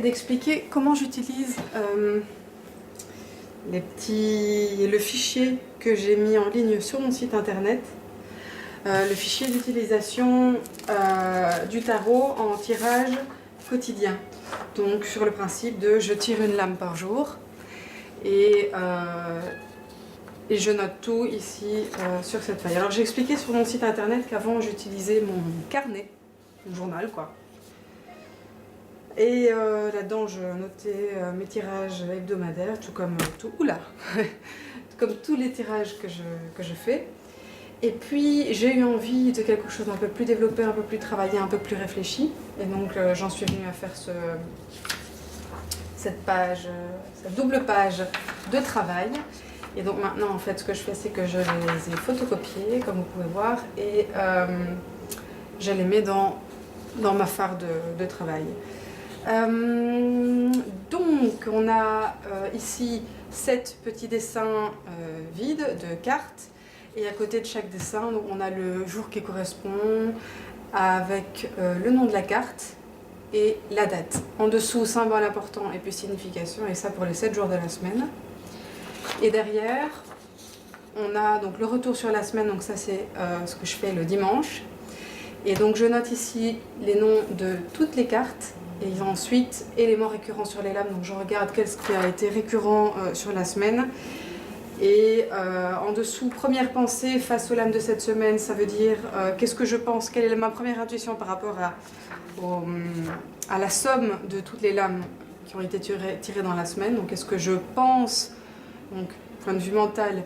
vais expliquer comment j'utilise le fichier que j'ai mis en ligne sur mon site internet. Le fichier d'utilisation du tarot en tirage quotidien. Donc sur le principe de je tire une lame par jour et je note tout ici sur cette feuille. Alors j'ai expliqué sur mon site internet qu'avant j'utilisais mon carnet, mon journal quoi. Et là-dedans je notais mes tirages hebdomadaires, tout comme comme tous les tirages que je fais. Et puis j'ai eu envie de quelque chose d'un peu plus développé, un peu plus travaillé, un peu plus réfléchi. Et donc j'en suis venue à faire cette double page de travail. Et donc maintenant en fait ce que je fais c'est que je les ai photocopiés comme vous pouvez voir et je les mets dans ma fare de travail. Donc on a ici 7 petits dessins vides de cartes. Et à côté de chaque dessin, donc on a le jour qui correspond avec le nom de la carte et la date. En dessous, symbole important et puis signification, et ça pour les 7 jours de la semaine. Et derrière, on a donc le retour sur la semaine, donc ça c'est ce que je fais le dimanche. Et donc je note ici les noms de toutes les cartes, et ensuite éléments récurrents sur les lames, donc je regarde qu'est-ce qui a été récurrent sur la semaine. Et en dessous, première pensée face aux lames de cette semaine, ça veut dire qu'est-ce que je pense, quelle est ma première intuition par rapport à la somme de toutes les lames qui ont été tirées dans la semaine. Donc qu'est-ce que je pense, donc point de vue mental,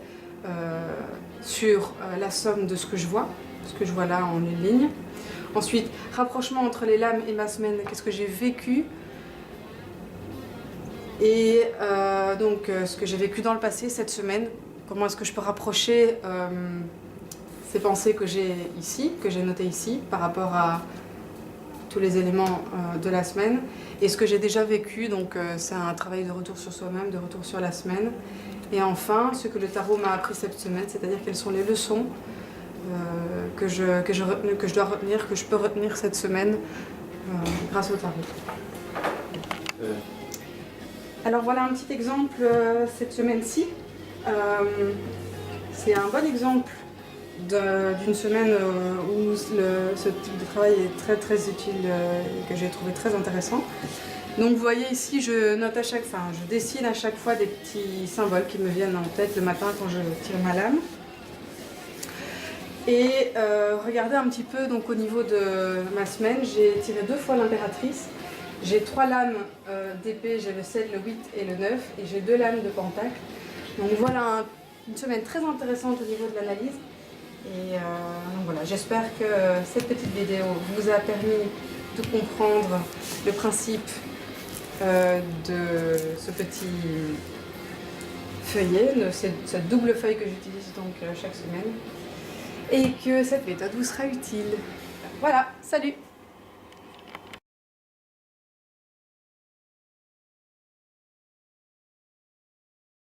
sur la somme de ce que je vois là en une ligne. Ensuite, rapprochement entre les lames et ma semaine, qu'est-ce que j'ai vécu. Et donc ce que j'ai vécu dans le passé cette semaine, comment est-ce que je peux rapprocher ces pensées que j'ai ici, que j'ai notées ici, par rapport à tous les éléments de la semaine, et ce que j'ai déjà vécu, donc c'est un travail de retour sur soi-même, de retour sur la semaine. Et enfin, ce que le tarot m'a appris cette semaine, c'est-à-dire quelles sont les leçons que je dois retenir, que je peux retenir cette semaine grâce au tarot. Alors voilà un petit exemple cette semaine-ci. C'est un bon exemple d'une semaine où ce type de travail est très très utile et que j'ai trouvé très intéressant. Donc vous voyez ici, je dessine à chaque fois des petits symboles qui me viennent en tête le matin quand je tire ma lame. Et regardez un petit peu donc au niveau de ma semaine, j'ai tiré 2 fois l'impératrice. J'ai 3 lames d'épée, j'ai le 7, le 8 et le 9, et j'ai 2 lames de pentacle. Donc voilà une semaine très intéressante au niveau de l'analyse. Et donc voilà, j'espère que cette petite vidéo vous a permis de comprendre le principe de ce petit feuillet, de cette double feuille que j'utilise donc chaque semaine. Et que cette méthode vous sera utile. Voilà, salut!